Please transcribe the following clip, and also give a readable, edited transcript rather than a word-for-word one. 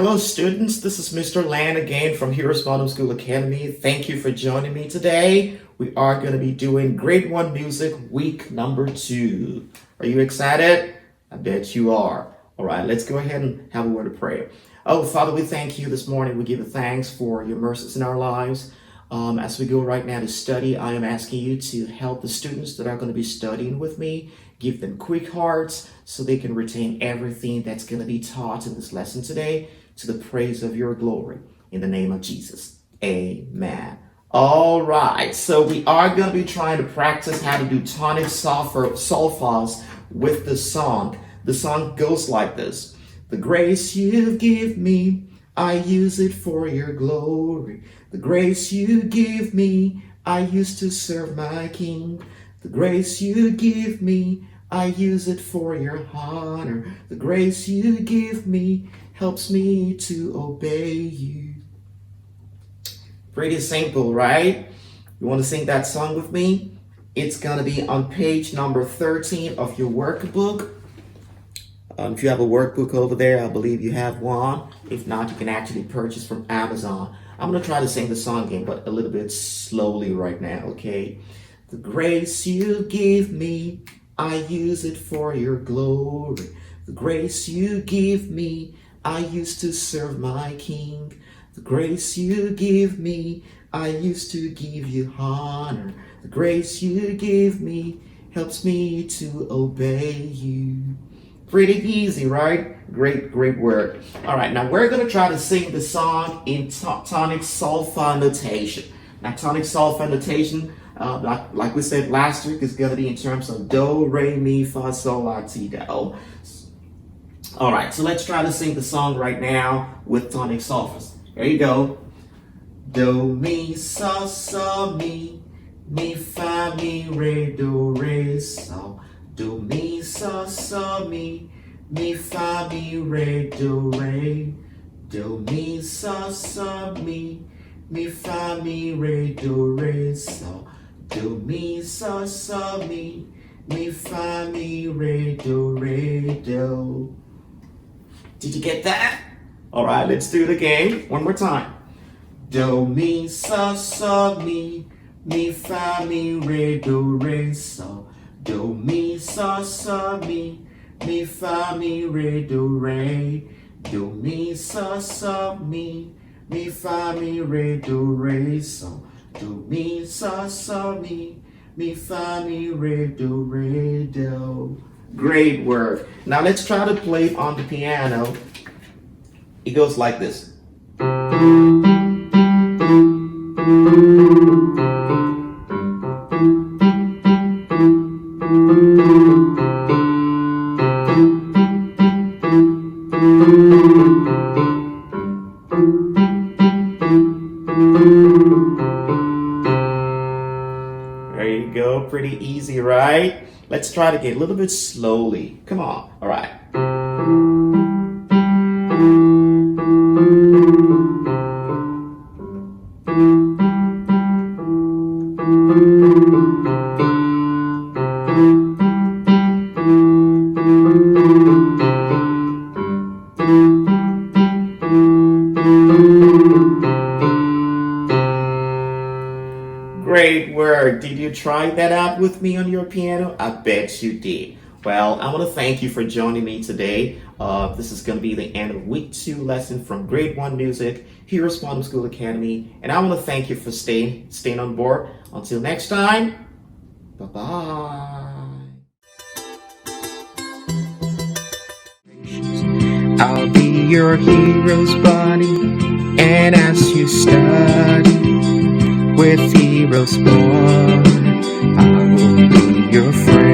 Hello students, this is Mr. Land again from HeroesMart Homeschool Academy. Thank you for joining me today. We are going to be doing grade 1 music week number 2. Are you excited? I bet you are. All right, let's go ahead and have a word of prayer. Oh, Father, we thank you this morning. We give you thanks for your mercies in our lives. As we go right now to study, I am asking you to help the students that are going to be studying with me. Give them quick hearts so they can retain everything that's going to be taught in this lesson today to the praise of your glory. In the name of Jesus, amen. All right, so we are going to be trying to practice how to do tonic-solfas with the song. The song goes like this. The grace you give me, I use it for your glory. The grace you give me, I use to serve my King. The grace you give me, I use it for your honor. The grace you give me helps me to obey you. Pretty simple, right? You want to sing that song with me? It's going to be on page number 13 of your workbook. If you have a workbook over there, I believe you have one. If not, you can actually purchase from Amazon. I'm going to try to sing the song again, but a little bit slowly right now, okay? The grace you give me, I use it for your glory. The grace you give me, I use to serve my King. The grace you give me, I use to give you honor. The grace you give me helps me to obey you. Pretty easy, right? Great work. All right, now we're going to try to sing the song in tonic-solfa notation. Now, tonic-solfa notation, like we said last week, is going to be in terms of do, re, mi, fa, sol, la, ti, do. All right, so let's try to sing the song right now with tonic-solfas. Here you go. Do, mi, sa, mi, fa, mi, re, do, re, sol. Do, mi, sa, mi, fa, mi, re, do, re. Do, mi, sa, mi, fa, mi, re, do, re, sol. Do, mi, sa, mi, fa, mi, re, do, re, do. Did you get that? All right, let's do it again. One more time. Do, mi, sa, mi, fa, mi, re, do, re, sol. Do, mi, sa, mi, fa, mi, re, do, re. Do, mi, sa, mi, fa, mi, re, do, re, sol. Do, mi, sa, mi, fa, mi, re, do, re, do. Great work. Now let's try to play it on the piano. It goes like this. There you go. Pretty easy, right? Let's try it again a little bit slowly. Come on. All right. Great work. Did you try that out with me on your piano? I bet you did. Well, I want to thank you for joining me today. This is going to be the end of week 2 lesson from grade 1 music, HeroesMart Homeschool Academy. And I want to thank you for staying on board. Until next time, bye-bye. I'll be your hero's buddy, and as you study with HeroesMart, I will be your friend.